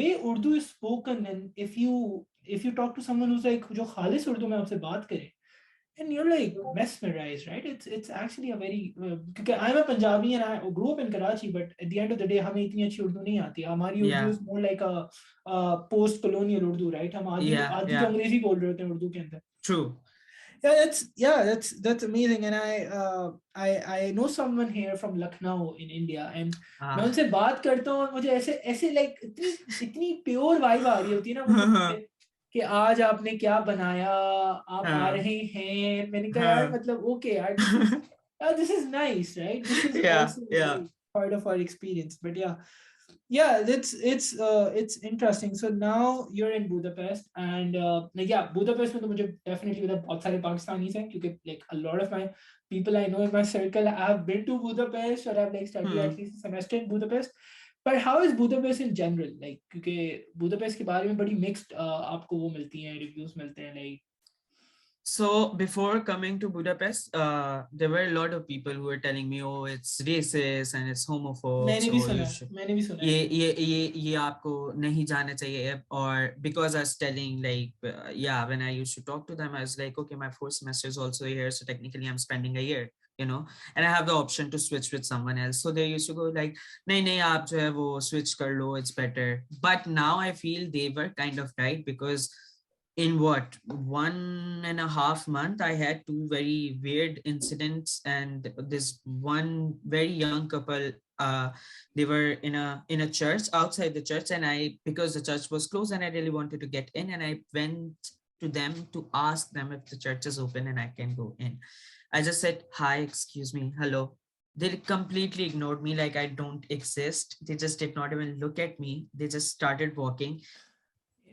way Urdu is spoken, and if you talk to someone who's like जो खालिस उर्दू में आपसे बात करे, and you're like mesmerized, right? It's actually a very because I'm a Punjabi and I grew up in Karachi, but at the end of the day हमें इतनी अच्छी उर्दू नहीं आती. हमारी Urdu Yeah, is more like a post colonial Urdu, right? हम आधी yeah, आधी तो yeah. अंग्रेजी बोल रहे होते हैं उर्दू के अंदर. True. That's amazing, and I know someone here from Lucknow in India, and मैं Ah. उनसे बात करता हूँ और मुझे ऐसे ऐसे like इतनी इतनी प्योर वाइब आ रही होती है ना मुझे कि आज आपने क्या बनाया, आप आ हाँ, रहे हैं. मैंने कहा यार हाँ. मतलब okay यार, this is nice, right? This is Yeah, also yeah. like part of our experience. But yeah, it's interesting. So now you're in Budapest, and like yeah, Budapest में तो मुझे definitely मतलब बहुत सारे Pakistanis हैं, क्योंकि like a lot of my people I know in my circle have been to Budapest or have like studied at least a semester in Budapest. But how is Budapest in general? Like क्योंकि Budapest के बारे में बड़ी mixed आपको वो मिलती हैं, reviews मिलते हैं like. So before coming to Budapest, there were a lot of people who were telling me, "Oh, it's racist and it's homophobe, मैंने भी so you सुना है, should मैंने भी सुना है. ये आपको नहीं जाना चाहिए." Or because I was telling like, yeah, when I used to talk to them, I was like, okay, my 4th semester is also here, so technically I'm spending a year, and I have the option to switch with someone else. So they used to go like, नहीं आप जो है वो switch कर लो, it's better. But now I feel they were kind of right, because in what 1.5 months I had 2 very weird incidents, and this one very young couple, they were in a church, outside the church, and I, because the church was closed and I really wanted to get in, and I went to them to ask them if the church is open and I can go in. I just said, hi, excuse me, hello. They completely ignored me like I don't exist. They just did not even look at me. They just started walking.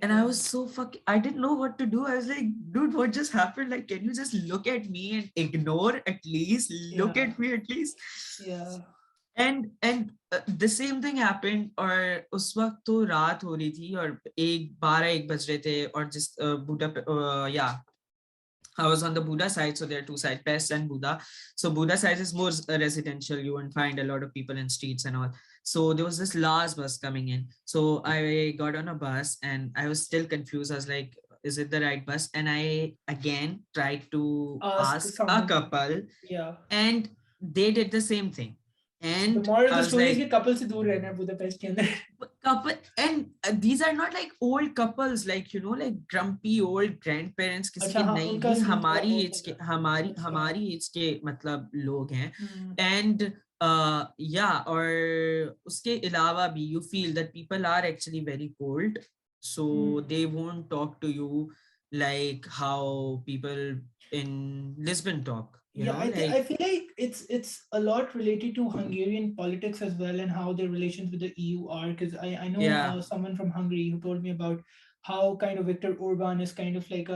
And I was so I didn't know what to do. I was like, dude, what just happened? Like, can you just look at me and ignore at least? Look Yeah, at me at least. yeah. And the same thing happened. और उस वक्त तो रात हो रही थी और 1 बज रहे थे, और जिस yeah, I was on the Buddha side, so there are two sides, Pest and Buddha. So Buddha side is more residential. You won't find a lot of people in streets and all. So there was this last bus coming in. So I got on a bus and I was still confused. I was like, is it the right bus? And I again tried to Ask ask a someone. couple, Yeah. and they did the same thing. So the And moral of I the was story is like, कि couple से दूर रहना है Budapest के अंदर. couple, and these are not like old couples, like like grumpy old grandparents, किसी अच्छा के हाँ, नहीं, उनका these सीन थोड़ा हमारी वो एज के, होता है. हमारी अच्छा. हमारी एज के मतलब लोग हैं. हम्म. And yeah, और उसके अलावा भी you feel that people are actually very cold, so they won't talk to you like how people in Lisbon talk, Yeah, like. I feel like it's a lot related to Hungarian politics as well and how their relations with the EU are. Because I know Yeah, someone from Hungary who told me about how kind of Viktor Orban is kind of like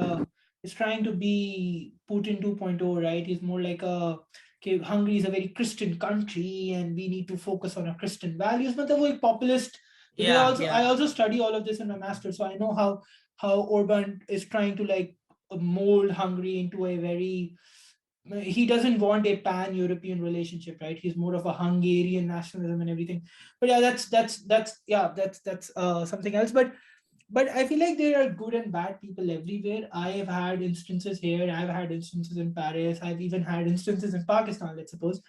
is trying to be Putin 2.0, right? He's more like okay, Hungary is a very Christian country and we need to focus on our Christian values. But the very populist, because yeah, I yeah. also study all of this in my master, so I know how Orban is trying to like mold Hungary into a very, he doesn't want a pan-European relationship, right? He's more of a Hungarian nationalism and everything. But yeah, that's something else. But I feel like there are good and bad people everywhere. I have had instances here. I've had instances in Paris. I've even had instances in Pakistan, let's suppose.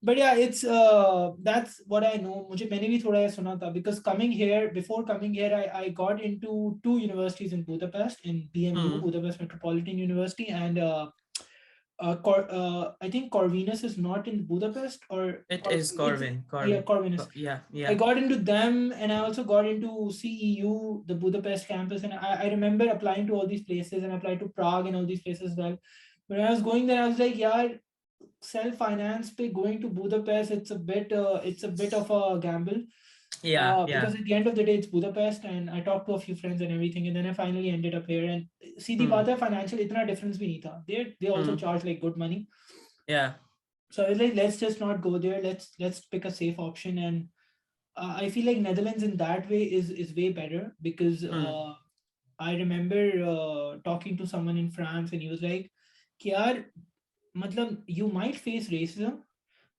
But yeah, it's that's what I know. मुझे मैंने भी थोड़ा सुना था, because coming here, before coming here, I got into two universities in Budapest, in BMU, Budapest Metropolitan University, and I think Corvinus is not in Budapest, or It is it's, yeah, Corvin. Corvinus. Yeah, I yeah. got into them, and I also got into CEU, the Budapest campus, and I remember applying to all these places, and applied to Prague and all these places as well. When I was going there, I was like, yeah, self-finance pay going to Budapest, it's a bit of a gamble. Yeah, yeah. Because at the end of the day, it's Budapest, and I talked to a few friends and everything, and then I finally ended up here. And see, the बात है, financial इतना difference भी नहीं था. They also charge like good money. Yeah. So I was like, let's just not go there. Let's pick a safe option. And I feel like Netherlands in that way is way better, because I remember talking to someone in France, and he was like, कि यार मतलब you might face racism,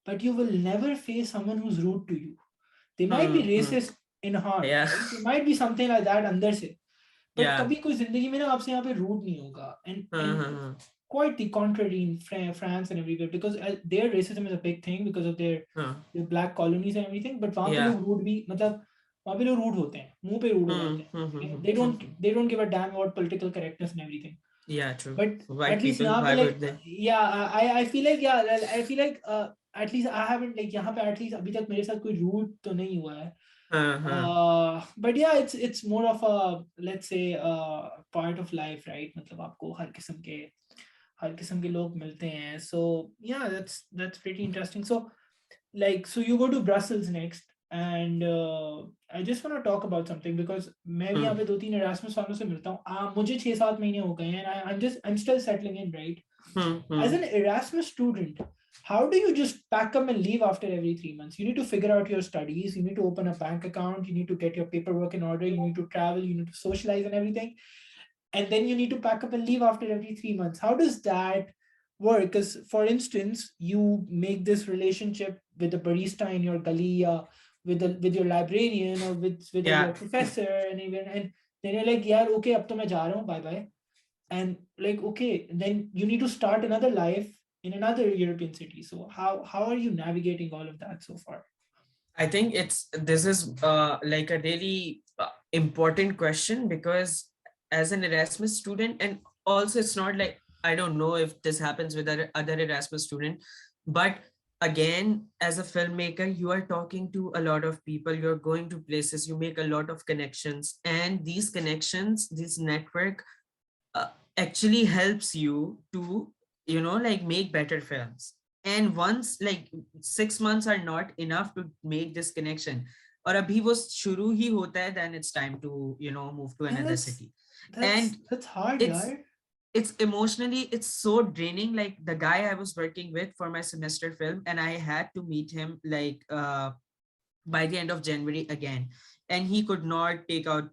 but you will never face someone who's rude to you. They might be racist in heart, Yeah. right? There might be something like that अंदर से, but Yeah. कभी कोई जिंदगी में ना आपसे यहाँ पे रूड नहीं होगा, and Uh-huh. quite the contrary in France and everywhere, because their racism is a big thing because of Uh, their black colonies and everything, but वहाँ पे yeah. लोग रूड भी, मतलब वहाँ पे लोग रूड होते हैं, मुंह पे रूड हो जाते हैं, okay? They don't give a damn about political correctness and everything. Yeah, true. But White at least people, यहाँ पे why like would they? yeah, I feel like I feel like at least I haven't like यहाँ पे at least अभी तक मेरे साथ कोई rude तो नहीं हुआ है. Uh-huh. But yeah, it's more of a, let's say, part of life, right? मतलब आपको हर किस्म के लोग मिलते हैं. So yeah, that's pretty interesting. So like, so you go to Brussels next, and I just want to talk about something because मैं भी यहाँ पे 2-3 Erasmus वालों से मिलता हूँ. मुझे 6-7 महीने हो गए हैं, and I'm still settling in, right? As an Erasmus student, how do you just pack up and leave after every 3 months? You need to figure out your studies, you need to open a bank account, you need to get your paperwork in order, you need to travel, you need to socialize and everything, and then you need to pack up and leave after every 3 months. How does that work? Because for instance, you make this relationship with the barista in your gully, with your librarian, or with your Yeah. professor, and then you're like, yeah, okay, ab to main ja raha hu, bye bye. And like, okay, then you need to start another life in another European city. So how are you navigating all of that so far? I think this is like a really important question, because as an Erasmus student, and also it's not like, I don't know if this happens with other Erasmus student, but again, as a filmmaker, you are talking to a lot of people, you're going to places, you make a lot of connections, and these connections, this network uh, actually helps you to, like, make better films. And once, like, 6 months are not enough to make this connection, or abhi wo shuru hi hota hai, then it's time to, move to Yeah, another that's city. that's And that's hard, it's yeah. it's emotionally, it's so draining. Like, the guy I was working with for my semester film, and I had to meet him, like, by the end of January again, and he could not take out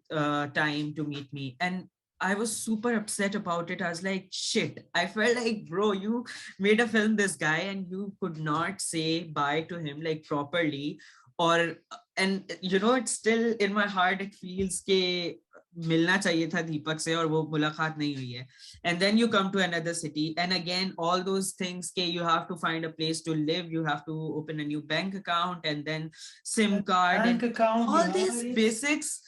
time to meet me, and I was super upset about it. I was like, shit. I felt like, bro, you made a film, this guy, and you could not say bye to him like properly. Or, and it's still in my heart, it feels ke मिलना चाहिए था दीपक से, और वो मुलाकात नहीं हुई है. And then you come to another city, and again, all those things ke you have to find a place to live, you have to open a new bank account, and then SIM That card, bank and account, all yeah, these it's basics.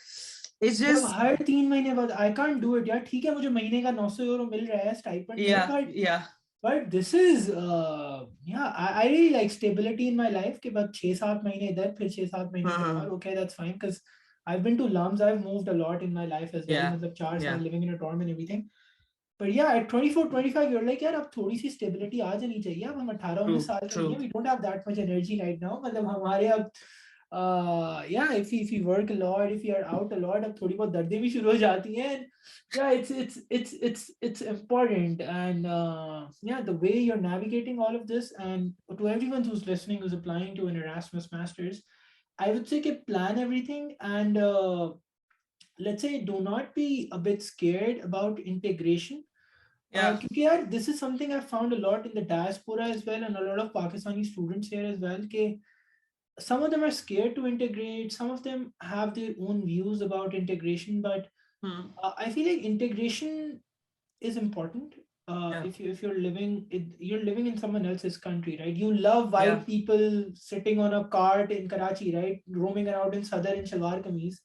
It's मतलब just, हर 3 महीने बाद I can't do it यार. ठीक है, मुझे महीने का 900 euro मिल रहा है स्टाइपेंड में, yeah, yeah. but this is yeah, I really like stability in my life के बाद 6-7 महीने इधर, फिर 6-7 महीने इधर Uh-huh. बाहर. Okay, that's fine because I've been to Lums, I've moved a lot in my life as well, Yeah, मतलब 4 साल yeah. living in a dorm and everything. But yeah, at 24-25 you're like, यार अब थोड़ी सी stability आ जानी चाहिए. अब हम 18-19 True, साल के नहीं है, true. we don't have that much energy right now. मतलब हमारे अब yeah, if you work a lot, if you are out a lot, अब थोड़ी बहुत दर्दें भी शुरू हो जाती हैं. Yeah, it's important. And yeah, the way you're navigating all of this, and to everyone who's listening, who's applying to an Erasmus Masters, I would say plan everything, and let's say do not be a bit scared about integration. Yeah, क्योंकि यार, this is something I found a lot in the diaspora as well, and a lot of Pakistani students here as well, कि some of them are scared to integrate, some of them have their own views about integration, but hmm, I feel like integration is important. yeah, If you're you're living in someone else's country, right? You love yeah, white people sitting on a cart in Karachi, right, roaming around in Sadar in shalwar kameez.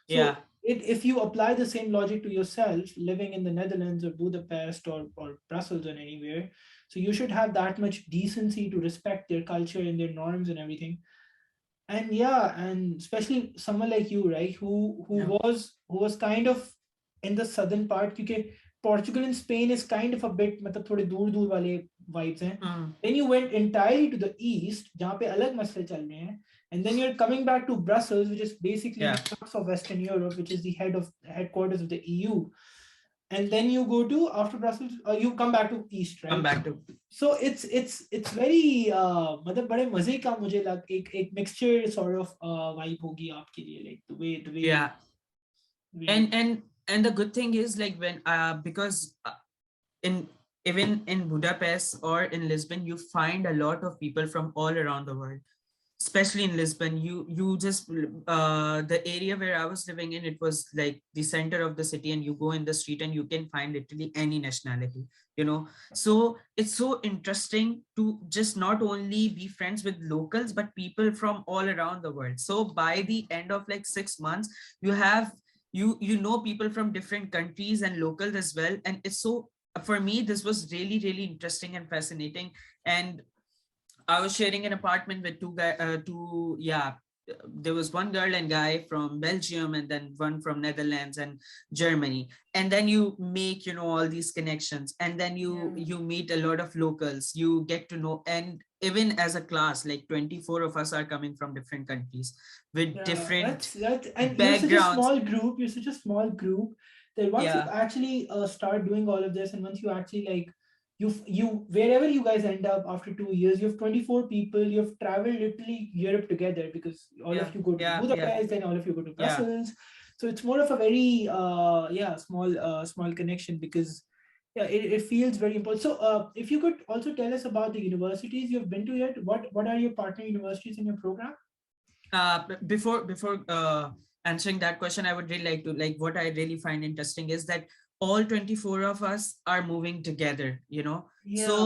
yeah, So if you apply the same logic to yourself living in the Netherlands or Budapest or Brussels or anywhere, so you should have that much decency to respect their culture and their norms and everything. And yeah, and especially someone like you, right, who yeah. was kind of in the southern part, because Portugal and Spain is kind of a bit मतलब थोड़े दूर दूर वाले vibes हैं. Hmm. Then you went entirely to the east जहाँ पे अलग मसले चल रहे हैं, and then you're coming back to Brussels, which is basically Yeah, the crux of Western Europe, which is the headquarters of the EU. And then you go to, after Brussels, you come back to east, come right? back to. So it's very मतलब बड़े मजे का मुझे एक mixture sort of vibe होगी आपके लिए, like Yeah. the way And the good thing is, like, when because in even in Budapest or in Lisbon, you find a lot of people from all around the world. especially in Lisbon, you just the area where I was living in, it was like the center of the city, and you go in the street and you can find literally any nationality, you know. So it's so interesting to just not only be friends with locals but people from all around the world. So by the end of like 6 months, you have you know people from different countries and locals as well, and it's so, for me this was really really interesting and fascinating. And I was sharing an apartment with there was one girl and guy from Belgium, and then one from Netherlands and Germany. And then you make, all these connections, and then you Yeah. you meet a lot of locals, you get to know. And even as a class, like 24 of us are coming from different countries with Yeah, different and you're such a backgrounds. small group. You're such a small group that once you Yeah, actually start doing all of this, and once you actually like, you wherever you guys end up after 2 years, you have 24 people. You have traveled literally Europe together because all yeah, of you go to yeah, yeah, Budapest, then all of you go to yeah. Brussels. So it's more of a very small connection because yeah, it feels very important. So if you could also tell us about the universities you've been to yet, what are your partner universities in your program? Before answering that question, I would really like to, like, what I really find interesting is that all 24 of us are moving together, Yeah. so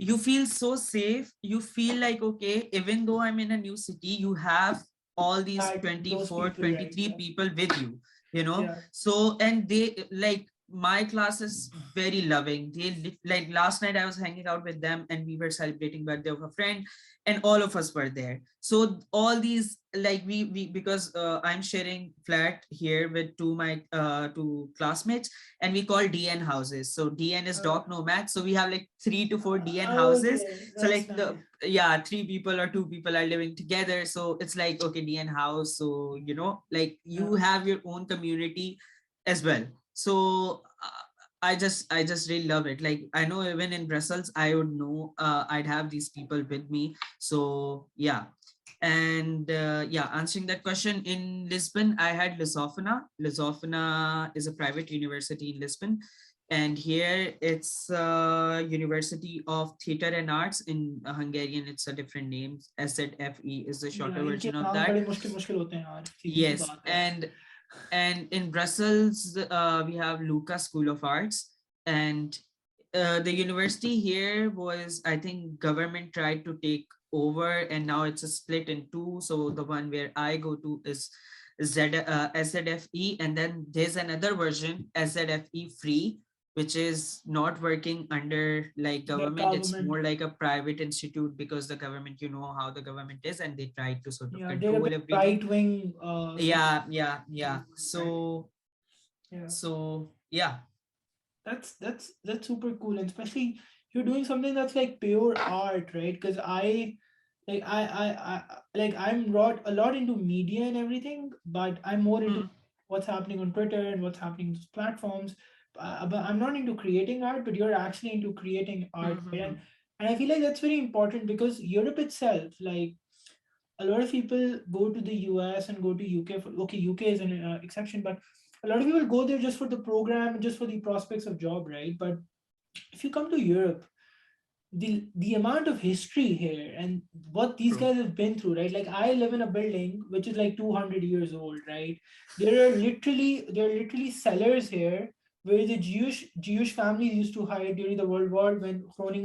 you feel so safe. You feel like, okay, even though I'm in a new city, you have all these That those 24, people, right? 23 Yeah, people with you, yeah, so, and they, like, my class is very loving. Like, last night I was hanging out with them and we were celebrating birthday of a friend, and all of us were there. So all these, like, we because I'm sharing flat here with two classmates, and we call DN houses. So DN is uh, dog nomad, so we have like 3 to 4 DN houses. okay, So that's like nice. three people or two people are living together, so it's like, okay, DN house. So, like, Yeah, you have your own community as well. So I just really love it. Like, I know even in Brussels, I would know, I'd have these people with me. So yeah. And yeah, answering that question, in Lisbon, I had Lusofona. Lusofona is a private university in Lisbon. And here it's University of Theatre and Arts. In Hungarian, it's a different name. SZFE is the yeah, shorter इनके version of नाम that. बड़े मुश्किल मुश्किल होते हैं यार, सीधी सी Yes. बात है. And in Brussels, we have Lucas School of Arts. And the university here was, I think, government tried to take over, and now it's a split in two. So the one where I go to is SZFE, and then there's another version, SZFE free, which is not working under like The government. It's government, more like a private institute, because the government, you know how the government is, and they try to sort of yeah, they're a control bit everything. right wing, sort of, Yeah. right? So Yeah, so yeah. that's super cool, and especially you're doing something that's like pure art, right? Because I'm not a lot into media and everything, but I'm more into Hmm. what's happening on Twitter and what's happening on those platforms. But I'm not into creating art, but you're actually into creating art, right? Hmm. And I feel like that's very important because Europe itself, like a lot of people go to the US and go to UK for, okay, UK is an exception, but a lot of people go there just for the program, just for the prospects of job, right? But if you come to Europe, the amount of history here and what these True. guys have been through, right? Like I live in a building which is like 200 years old, right? There are literally cellars here where the Jewish families used to hide during the World War when Groningen